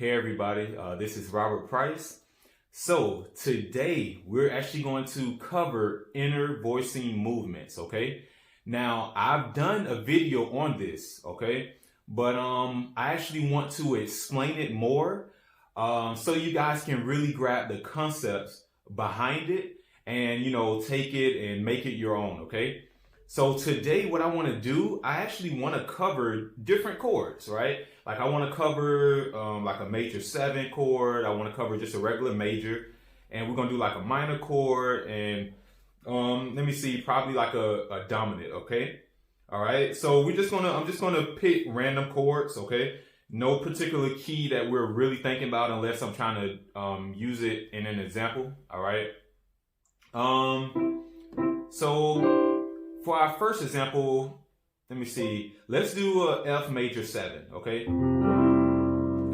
Hey everybody, this is Robert Price. So today we're actually going to cover inner voicing movements, okay? Now I've done a video on this, okay? But I actually want to explain it more so you guys can really grab the concepts behind it and, take it and make it your own, okay? So today what I want to do, I actually want to cover different chords, right? Like I want to cover like a major 7 chord. I want to cover just a regular major. And we're going to do like a minor chord and let me see, probably like a dominant, okay? All right. So I'm just going to pick random chords, okay? No particular key that we're really thinking about unless I'm trying to use it in an example, all right? So for our first example, let me see. Let's do a F major 7, okay?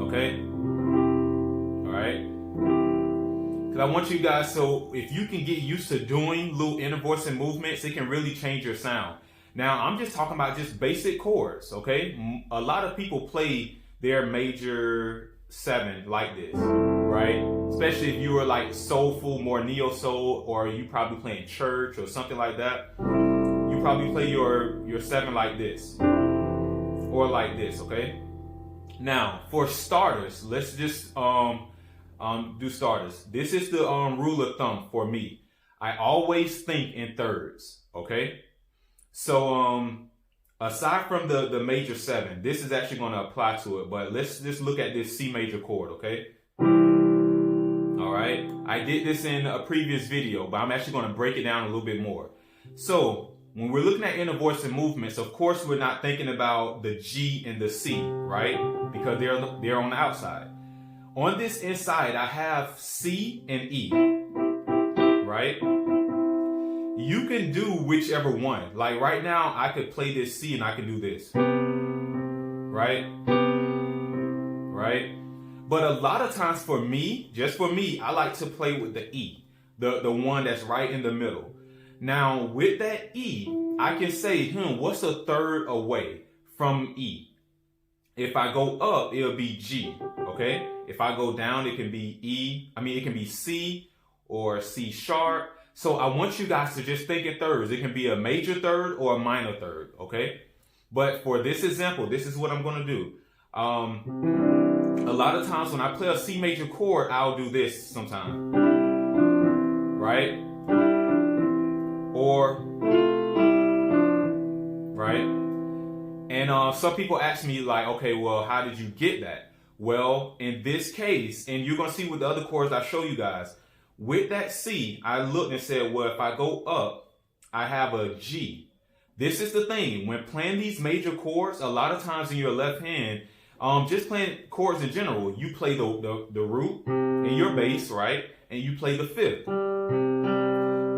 Okay? All right? Because I want you guys, so if you can get used to doing little inner voicing movements, it can really change your sound. Now, I'm just talking about just basic chords, okay? A lot of people play their major 7 like this, right? Especially if you were like soulful, more neo-soul, or you probably play in church or something like that. You probably play your 7 like this or like this, okay? Now for starters, let's just do starters. This is the rule of thumb for me. I always think in thirds, okay? So aside from the major 7, this is actually going to apply to it, but let's just look at this C major chord, okay? All right, I did this in a previous video, but I'm actually going to break it down a little bit more. So when we're looking at inner voicing movements, of course, we're not thinking about the G and the C, right? Because they're on the outside. On this inside, I have C and E, right? You can do whichever one. Like right now, I could play this C and I can do this, right? Right? But a lot of times for me, just for me, I like to play with the E, the one that's right in the middle. Now, with that E, I can say, what's a third away from E? If I go up, it'll be G, okay? If I go down, it can be it can be C or C sharp. So I want you guys to just think in thirds. It can be a major third or a minor third, okay? But for this example, this is what I'm going to do. A lot of times when I play a C major chord, I'll do this sometimes, right? Or, right? And some people ask me like, okay, well, how did you get that? Well, in this case, and you're going to see with the other chords I show you guys, with that C, I looked and said, well, if I go up, I have a G. This is the thing. When playing these major chords, a lot of times in your left hand, just playing chords in general, you play the root in your bass, right? And you play the 5th.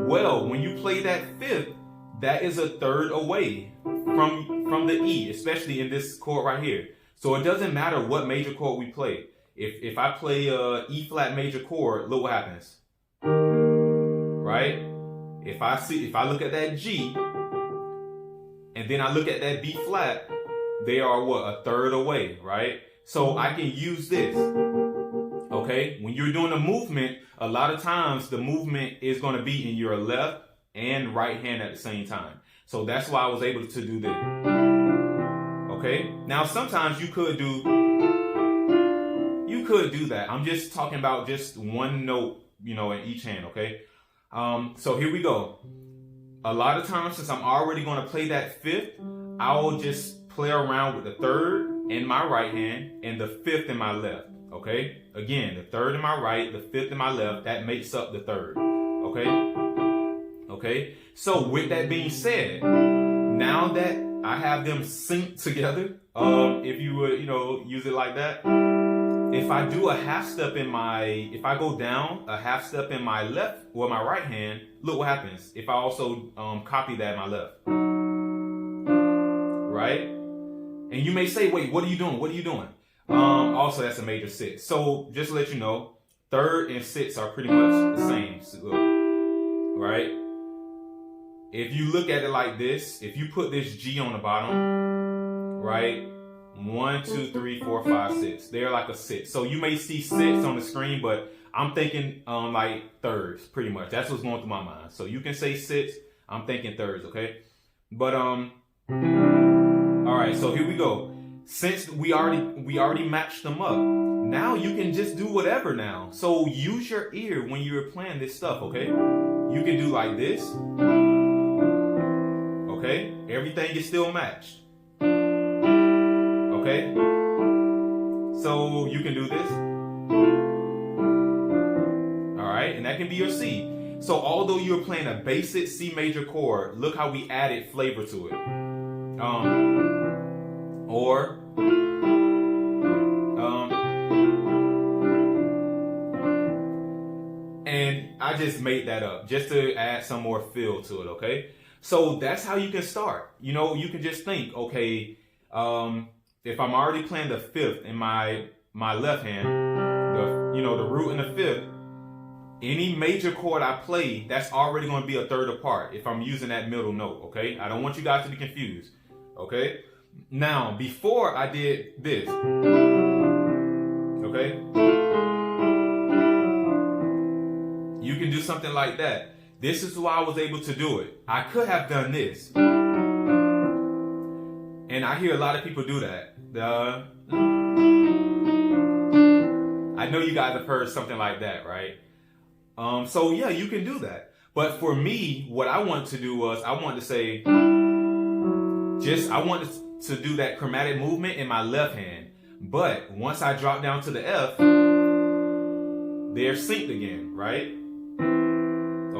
Well, when you play that 5th, that is a third away from the E, especially in this chord right here. So it doesn't matter what major chord we play. If I play a E flat major chord, look what happens, right? If I look at that G, and then I look at that B flat, they are what, a third away, right? So I can use this. Okay, when you're doing a movement, a lot of times the movement is going to be in your left and right hand at the same time. So that's why I was able to do this. Okay, now sometimes you could do that. I'm just talking about just one note, in each hand. Okay, so here we go. A lot of times, since I'm already going to play that 5th, I'll just play around with the 3rd in my right hand and the 5th in my left. Okay, again, the 3rd in my right, the 5th in my left, that makes up the 3rd. Okay, so with that being said, now that I have them synced together, if you would, use it like that, if I do a half step if I go down a half step in my left or my right hand, look what happens if I also copy that in my left, right? And you may say, wait, what are you doing? What are you doing? Also, that's a major 6. So just to let you know, 3rd and 6 are pretty much the same, right? If you look at it like this, if you put this G on the bottom, right, 1, 2, 3, 4, 5, 6. They're like a 6. So you may see 6 on the screen, but I'm thinking like thirds, pretty much. That's what's going through my mind. So you can say 6. I'm thinking thirds, okay? But all right. So here we go. Since we already matched them up, now you can just do whatever now. So use your ear when you're playing this stuff, okay? You can do like this. Okay? Everything is still matched. Okay? So you can do this. Alright, and that can be your C. So although you're playing a basic C major chord, look how we added flavor to it. And I just made that up just to add some more feel to it, okay? So that's how you can start. You know, you can just think, okay, if I'm already playing the 5th in my left hand, the root and the 5th, any major chord I play, that's already going to be a third apart if I'm using that middle note, okay? I don't want you guys to be confused, okay? Now, before I did this, okay? You can do something like that. This is why I was able to do it. I could have done this. And I hear a lot of people do that. I know you guys have heard something like that, right? So yeah, you can do that. But for me, what I wanted to do was I wanted to say, I wanted to do that chromatic movement in my left hand. But once I drop down to the F, they're synced again, right?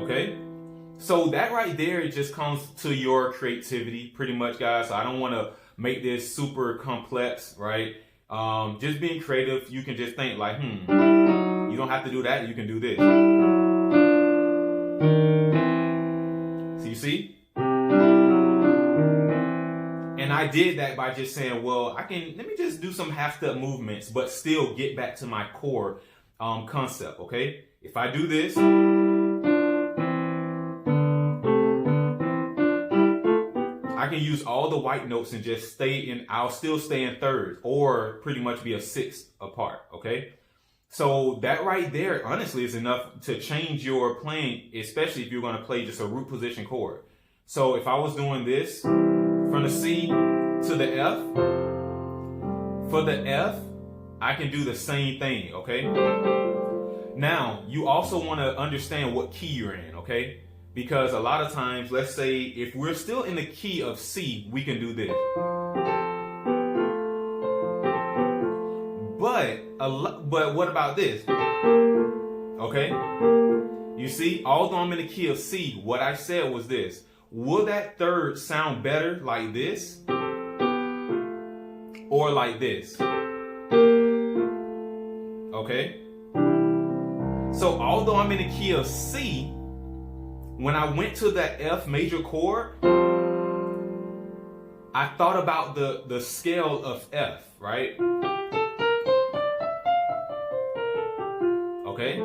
Okay? So that right there, it just comes to your creativity pretty much, guys. So I don't want to make this super complex, right? Just being creative, you can just think like, you don't have to do that, you can do this. So you see? And I did that by just saying, well, let me just do some half-step movements, but still get back to my core concept, okay? If I do this, I can use all the white notes and just I'll still stay in thirds or pretty much be a 6th apart, okay? So that right there, honestly, is enough to change your playing, especially if you're going to play just a root position chord. So if I was doing this from the C to the F, for the F, I can do the same thing, okay? Now, you also want to understand what key you're in, okay? Because a lot of times, let's say if we're still in the key of C, we can do this. But what about this? Okay? You see, although I'm in the key of C, what I said was this. Will that third sound better like this? Or like this? Okay? So although I'm in the key of C, when I went to that F major chord, I thought about the scale of F, right? Okay?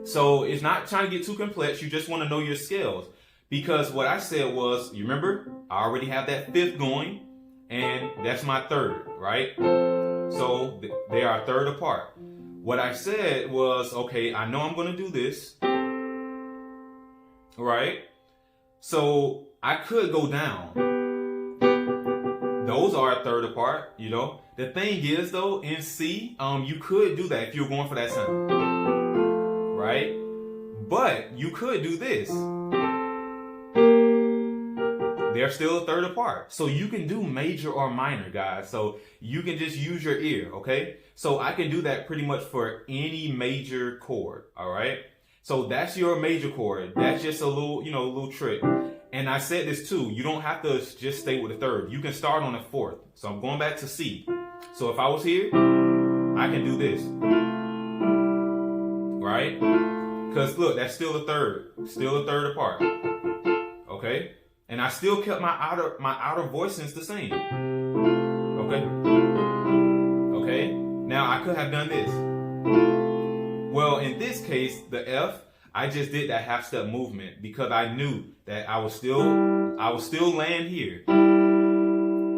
So it's not trying to get too complex. You just want to know your scales. Because what I said was, you remember, I already have that 5th going, and that's my 3rd, right? So they are a 3rd apart. What I said was, okay, I know I'm going to do this, right? So I could go down. Those are a 3rd apart, you know. The thing is, though, in C, you could do that if you're going for that sound, right? But you could do this. They're still a 3rd apart. So you can do major or minor, guys. So you can just use your ear, okay? So I can do that pretty much for any major chord, all right? So that's your major chord. That's just a little, a little trick. And I said this too. You don't have to just stay with the 3rd. You can start on the 4th. So I'm going back to C. So if I was here, I can do this, right? Because look, that's still the 3rd. Still a 3rd apart, okay? And I still kept my outer voicings the same. Okay? Okay? Now I could have done this. Well, in this case, the F, I just did that half-step movement because I knew that I was still land here.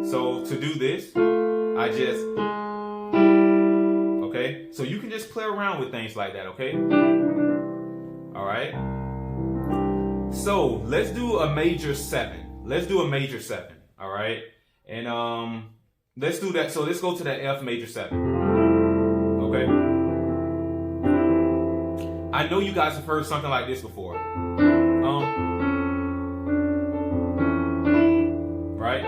So to do this, I just, okay? So you can just play around with things like that, okay? All right? So let's do a major 7. Let's do a major 7, all right? And let's do that. So let's go to that F major 7, okay? I know you guys have heard something like this before. Right?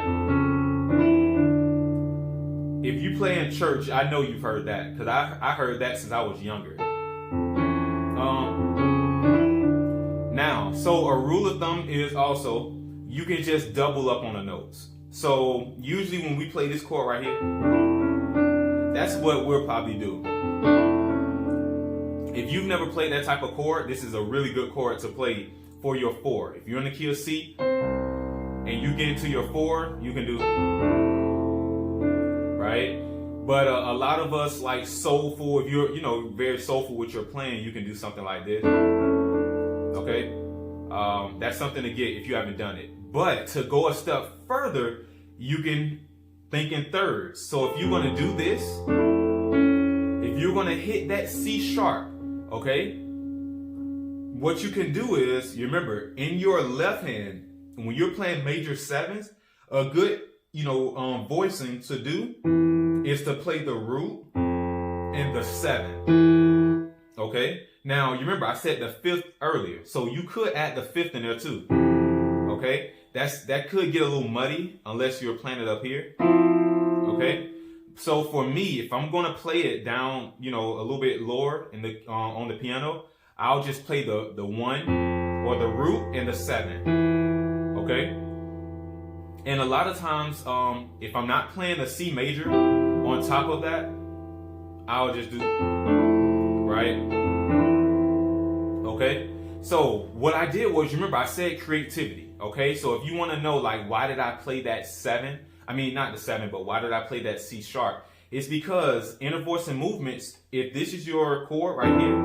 If you play in church, I know you've heard that, because I heard that since I was younger. Now, so a rule of thumb is also, you can just double up on the notes. So usually when we play this chord right here, that's what we'll probably do. If you've never played that type of chord, this is a really good chord to play for your 4. If you're in the key of C and you get into your 4, you can do, right? But a lot of us like soulful. If you're, very soulful with your playing, you can do something like this. Okay, that's something to get if you haven't done it. But to go a step further, you can think in thirds. So if you're going to do this, if you're going to hit that C sharp, okay, what you can do is, you remember, in your left hand, when you're playing major 7s, a good, voicing to do is to play the root and the 7. Okay? Now, you remember I said the 5th earlier, so you could add the 5th in there too. Okay? That could get a little muddy unless you're playing it up here. Okay? So for me, if I'm going to play it down, a little bit lower in the on the piano, I'll just play the 1 or the root and the 7. Okay? And a lot of times, if I'm not playing a C major on top of that, I'll just do, right? Okay? So what I did was, remember I said creativity, okay? So if you want to know, like, why did I play that 7? I mean, not the 7, but why did I play that C sharp? It's because inner voice and movements, if this is your chord right here,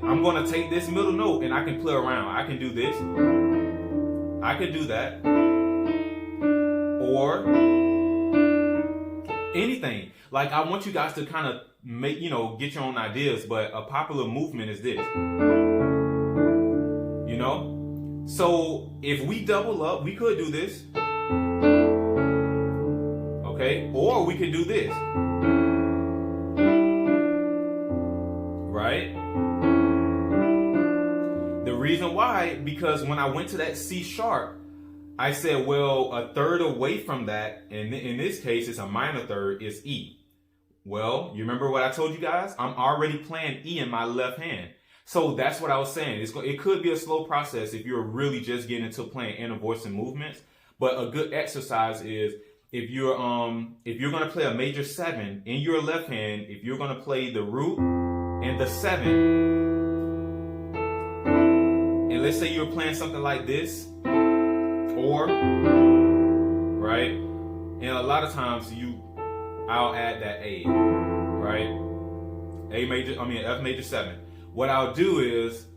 I'm going to take this middle note and I can play around. I can do this. I could do that. Or anything. Like, I want you guys to kind of make, get your own ideas, but a popular movement is this. So if we double up, we could do this. Okay? Or we could do this. Right? The reason why, because when I went to that C sharp, I said, well, a third away from that, and in this case, it's a minor third, is E. Well, you remember what I told you guys? I'm already playing E in my left hand. So that's what I was saying. It could be a slow process if you're really just getting into playing inner voice and movements. But a good exercise is, if you're going to play a major 7 in your left hand, if you're going to play the root and the 7, and let's say you're playing something like this, or, right? And a lot of times I'll add that A, right? F major 7. What I'll do is,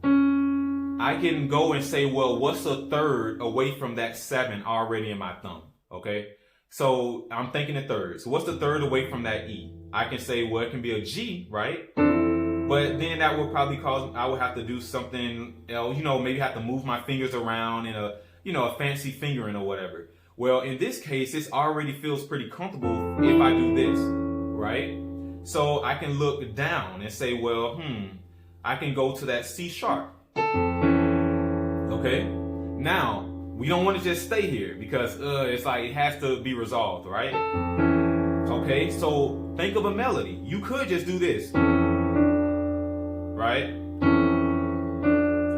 I can go and say, well, what's a third away from that 7 already in my thumb? Okay? So I'm thinking in thirds. So what's the third away from that E? I can say, well, it can be a G, right? But then that would probably cause, I would have to do something else, maybe have to move my fingers around in a fancy fingering or whatever. Well, in this case, this already feels pretty comfortable if I do this, right? So I can look down and say, well, I can go to that C sharp. Okay? Now, we don't want to just stay here because it's like it has to be resolved, right? Okay, so think of a melody. You could just do this, right?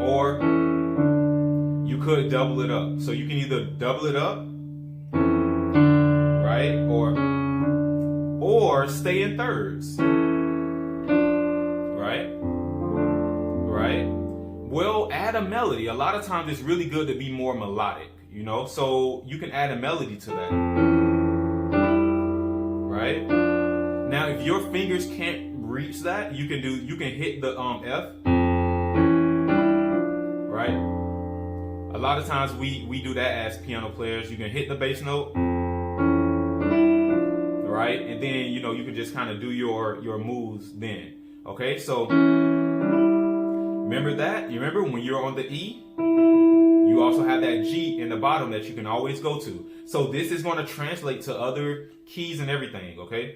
Or you could double it up. So you can either double it up, right? Or stay in thirds, right? Right? Well, add a melody. A lot of times it's really good to be more melodic, so you can add a melody to that, right? Now, if your fingers can't reach that, you can hit the F, right? A A lot of times we do that as piano players. You can hit the bass note, right? And then, you know, you can just kind of do your moves then. Okay, so remember that? You remember when you're on the E, you also have that G in the bottom that you can always go to. So this is going to translate to other keys and everything, okay?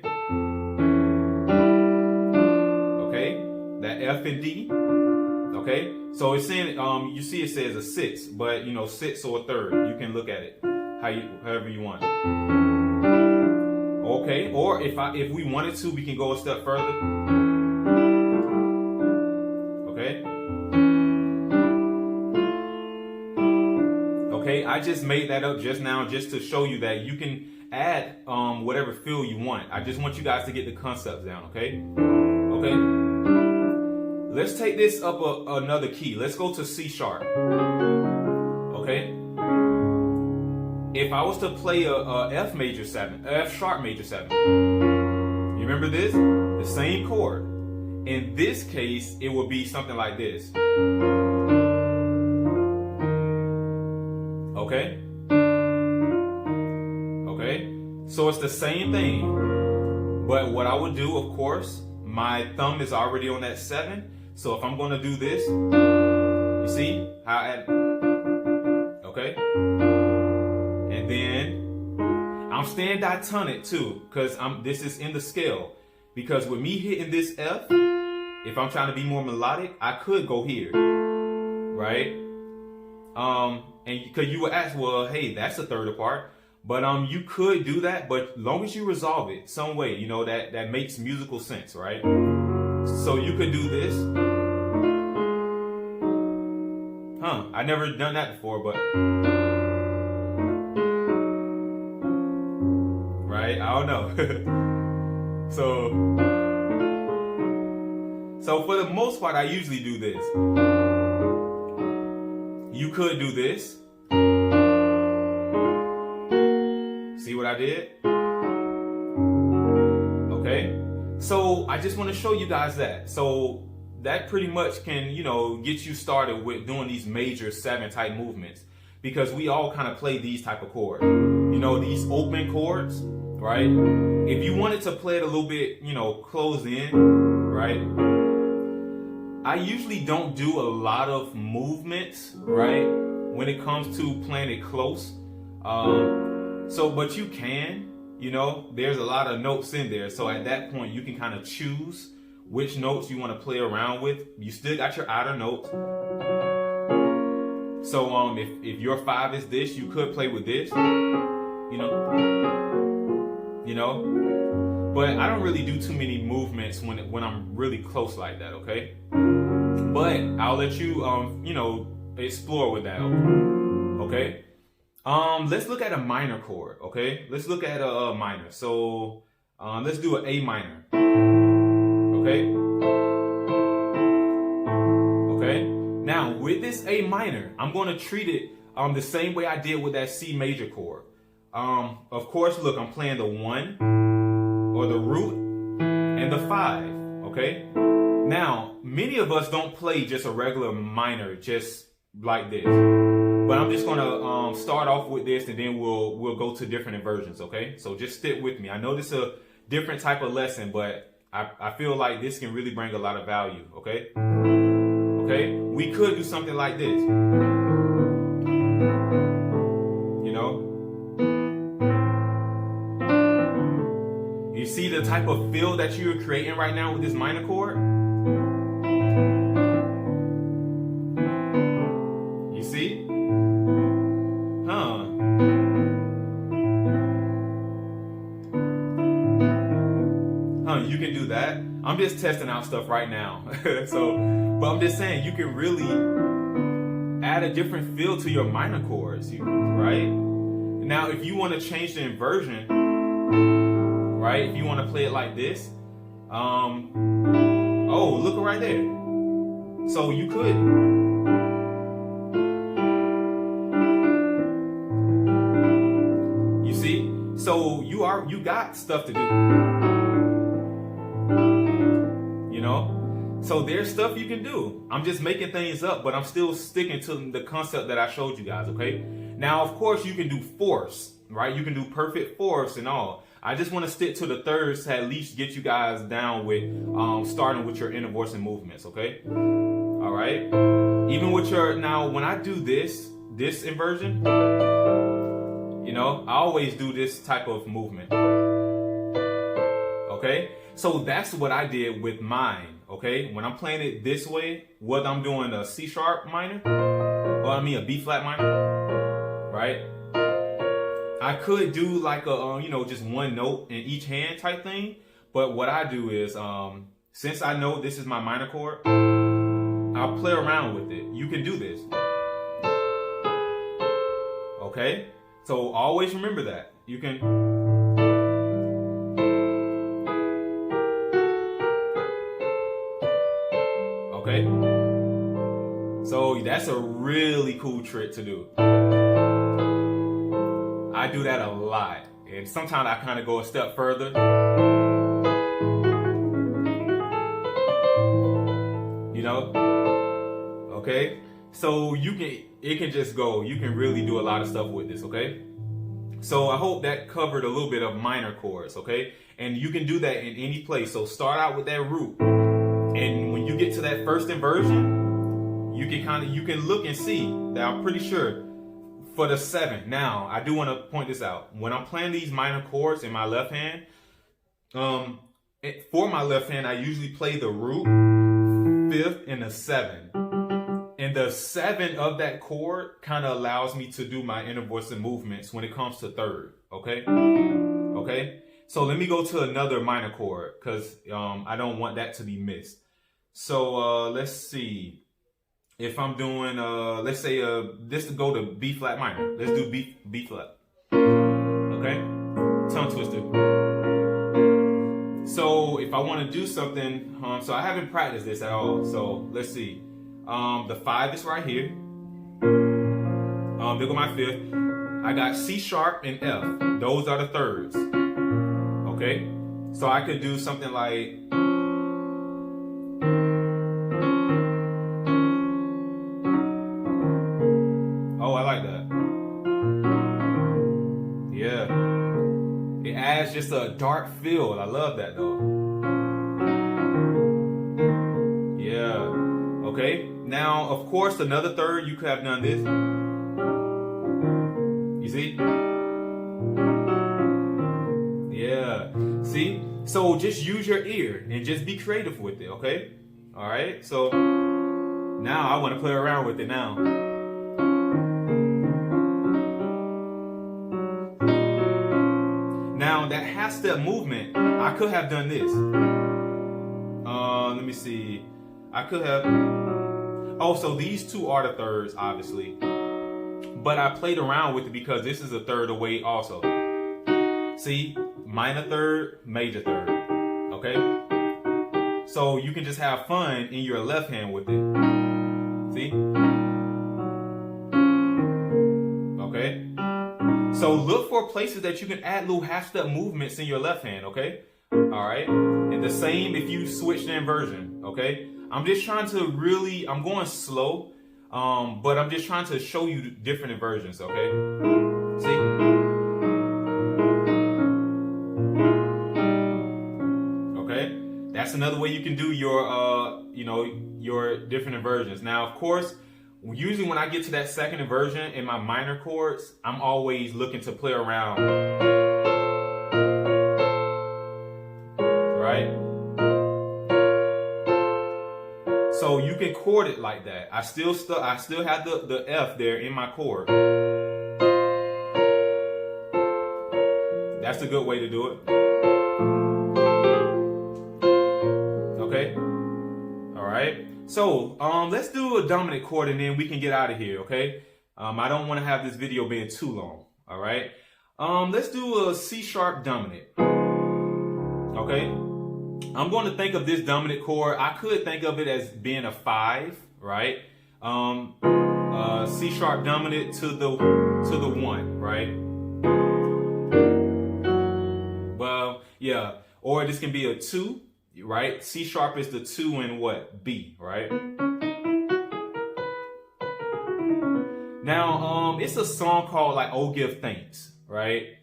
Okay, that F and D, okay? So it's saying, you see it says a 6, but you know, 6 or a third. You can look at it however you want. Okay, or if we wanted to, we can go a step further. Okay. Okay, I just made that up just now just to show you that you can add whatever feel you want. I just want you guys to get the concepts down, okay? Okay. Let's take this up another key. Let's go to C sharp. Okay? If I was to play a F major 7, F sharp major 7, you remember this? The same chord. In this case, it would be something like this. Okay? Okay? So it's the same thing. But what I would do, of course, my thumb is already on that 7. So if I'm going to do this, you see how I, okay? And then I'm staying diatonic too, because this is in the scale. Because with me hitting this F, if I'm trying to be more melodic, I could go here, right? And because you would ask, well, hey, that's a third apart. But you could do that, but long as you resolve it some way, you know, that makes musical sense, right? So you could do this. I never done that before, but right? I don't know. So for the most part, I usually do this. You could do this. See what I did? Okay. So I just want to show you guys that. So that pretty much can, you know, get you started with doing these major 7 type movements, because we all kind of play these type of chords. You know, these open chords, right? If you wanted to play it a little bit, you know, closed in, right? I usually don't do a lot of movements, right? When it comes to playing it close. But you can, you know, there's a lot of notes in there. So at that point, you can kind of choose which notes you want to play around with. You still got your outer notes. So if your 5 is this, you could play with this, you know. But I don't really do too many movements when I'm really close like that, okay? But I'll let you, you know, explore with that, okay? Let's look at a minor chord, okay? Let's look at a minor. So let's do an A minor, okay? Okay? Now, with this A minor, I'm going to treat it the same way I did with that C major chord. Of course, look, I'm playing the 1 or the root and the 5, okay? Now, many of us don't play just a regular minor just like this. But I'm just gonna start off with this, and then we'll go to different inversions, okay? So just stick with me. I know this is a different type of lesson, but I feel like this can really bring a lot of value, okay? Okay? We could do something like this. You know? You see the type of feel that you're creating right now with this minor chord? You see? You can do that. I'm just testing out stuff right now. But I'm just saying, you can really add a different feel to your minor chords, right? Now, if you want to change the inversion, right? If you want to play it like this, oh, look right there. So you could. You see? So you got stuff to do. You know? So there's stuff you can do. I'm just making things up, but I'm still sticking to the concept that I showed you guys, okay? Now, of course, you can do fourths, right? You can do perfect fourths and all. I just want to stick to the thirds to at least get you guys down with starting with your inner voicing movements, okay? All right? Even with your, now when I do this inversion, you know, I always do this type of movement, okay? So that's what I did with mine, okay? When I'm playing it this way, whether I'm doing a C sharp minor, or I mean a B flat minor, right? I could do like a, you know, just one note in each hand type thing. But what I do is, since I know this is my minor chord, I'll play around with it. You can do this. Okay? So always remember that. You can. Okay? So that's a really cool trick to do. I do that a lot, and sometimes I kind of go a step further. You know? Okay? So it can just go. You can really do a lot of stuff with this, okay? So I hope that covered a little bit of minor chords, okay? And you can do that in any place. So start out with that root, and when you get to that first inversion, you can look and see that I'm pretty sure. For the 7. Now, I do want to point this out. When I'm playing these minor chords in my left hand, for my left hand, I usually play the root, 5th, and the 7. And the 7 of that chord kind of allows me to do my inner voicing movements when it comes to 3rd. Okay? Okay? So let me go to another minor chord because I don't want that to be missed. So let's see. If I'm doing, let's say, this to go to B flat minor. Let's do B flat. Okay? Tongue twister. So if I want to do something, so I haven't practiced this at all. So let's see. The 5 is right here. There go my 5th. I got C sharp and F. Those are the 3rds. Okay? So I could do something like. Oh, I like that. Yeah. It adds just a dark feel. I love that though. Yeah. Okay. Now, of course, another 3rd, you could have done this. You see? Yeah. See? So just use your ear and just be creative with it, okay? All right. So now I want to play around with it now. Now that half step movement, I could have done this. Let me see. I could have. Oh, so these 2 are the 3rds, obviously. But I played around with it because this is a 3rd away also. See, minor 3rd, major 3rd. Okay. So you can just have fun in your left hand with it. See. Okay. So look for places that you can add little half step movements in your left hand, okay? All right. And the same if you switch the inversion, okay? I'm just trying to really, I'm going slow, but I'm just trying to show you different inversions, okay? See? Okay? That's another way you can do your, your different inversions. Now, of course, usually when I get to that second inversion in my minor chords, I'm always looking to play around. Right? So you can chord it like that. I still have the F there in my chord. That's a good way to do it. Okay? All right. So let's do a dominant chord and then we can get out of here, okay? I don't want to have this video being too long, all right? Let's do a C sharp dominant, okay? I'm going to think of this dominant chord. I could think of it as being a 5, right? C sharp dominant to the 1, right? Well, yeah. Or this can be a 2, right? C sharp is the 2 in what? B, right? Now, it's a song called like "Oh Give Thanks," right?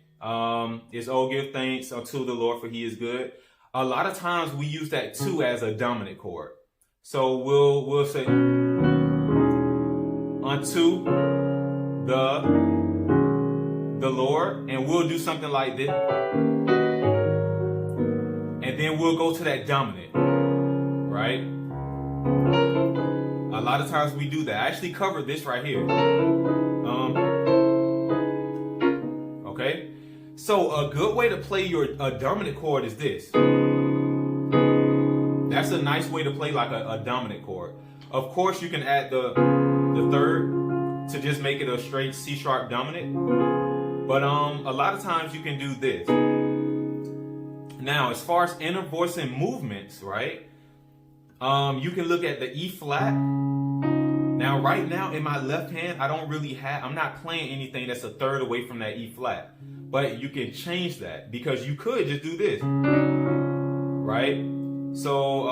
It's "Oh Give Thanks unto the Lord, for He is good." A lot of times we use that 2 as a dominant chord. So we'll say unto the Lord, and we'll do something like this, and then we'll go to that dominant, right? A lot of times we do that. I actually covered this right here. Okay, so a good way to play a dominant chord is this. That's a nice way to play like a dominant chord. Of course, you can add the third to just make it a straight C sharp dominant. But a lot of times you can do this. Now, as far as inner voicing movements, right? You can look at the E flat. Now, right now in my left hand, I'm not playing anything that's a third away from that E flat. But you can change that because you could just do this, right? So,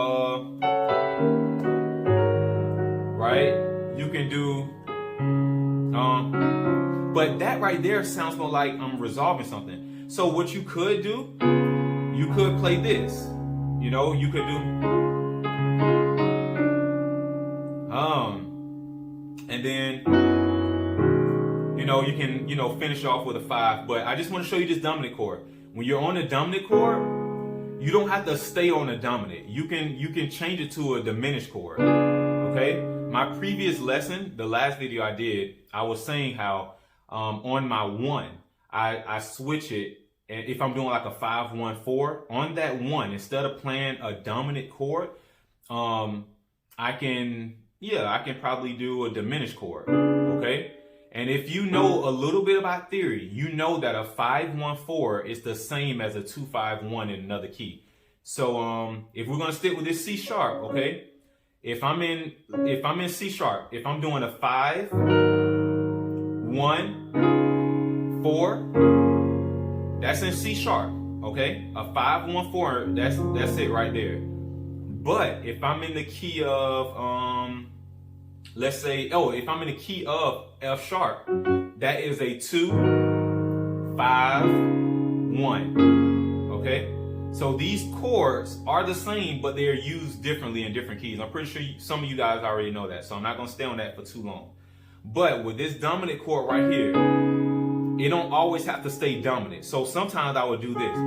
right? You can do, but that right there sounds more like I'm resolving something. So what you could do, you could play this. You know, you could do, and then, you know, you can, finish off with a 5. But I just want to show you this dominant chord. When you're on the dominant chord, you don't have to stay on a dominant. You can change it to a diminished chord. Okay? My previous lesson, the last video I did, I was saying how on my 1, I switch it, and if I'm doing like a 5-1-4, on that 1, instead of playing a dominant chord, I can probably do a diminished chord. Okay? And if you know a little bit about theory, you know that a 5-1-4 is the same as a 2-5-1 in another key. So if we're gonna stick with this C sharp, okay? If I'm in C sharp, if I'm doing a 5-1-4, that's in C sharp, okay? A 5-1-4, that's it right there. But if I'm in the key of let's say, if I'm in the key of F sharp, that is a 2-5-1. Okay? So these chords are the same, but they are used differently in different keys. I'm pretty sure some of you guys already know that, so I'm not going to stay on that for too long. But with this dominant chord right here, it don't always have to stay dominant. So sometimes I would do this.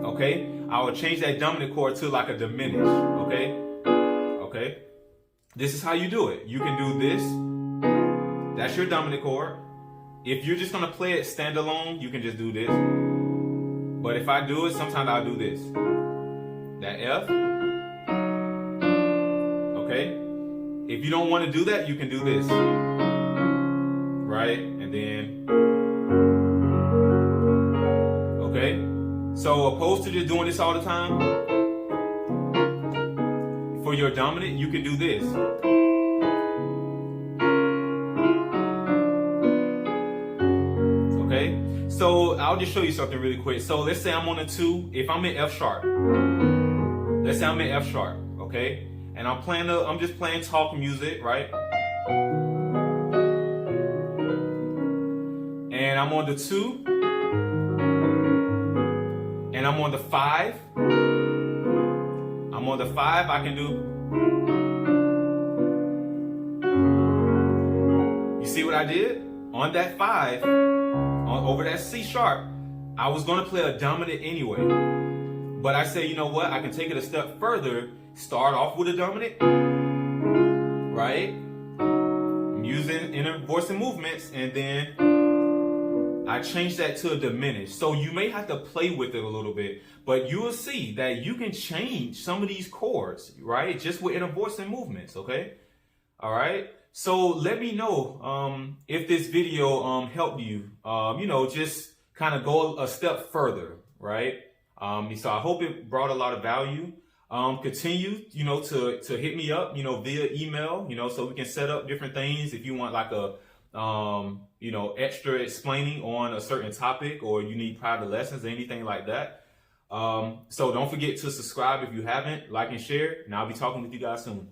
Okay? I would change that dominant chord to like a diminished. Okay? Okay? This is how you do it. You can do this. That's your dominant chord. If you're just going to play it standalone, you can just do this. But if I do it, sometimes I'll do this. That F. Okay? If you don't want to do that, you can do this. Right? And then. Okay? So opposed to just doing this all the time, for your dominant, you can do this. Okay? So I'll just show you something really quick. So let's say I'm on a 2. If I'm in F sharp. Let's say I'm in F sharp, okay? And I'm just playing talk music, right? And I'm on the 2. And I'm on the 5. I'm on the 5, I can do. You see what I did? On that 5, over that C sharp, I was going to play a dominant anyway. But I say, you know what? I can take it a step further, start off with a dominant, right? I'm using inner voicing movements, and then I changed that to a diminished. So you may have to play with it a little bit, but you will see that you can change some of these chords, right? Just with inner voicing movements, okay? All right. So let me know if this video helped you, just kind of go a step further, right? So I hope it brought a lot of value. Continue, to hit me up, via email, so we can set up different things if you want like a extra explaining on a certain topic, or you need private lessons or anything like that. So don't forget to subscribe if you haven't, like and share, and I'll be talking with you guys soon.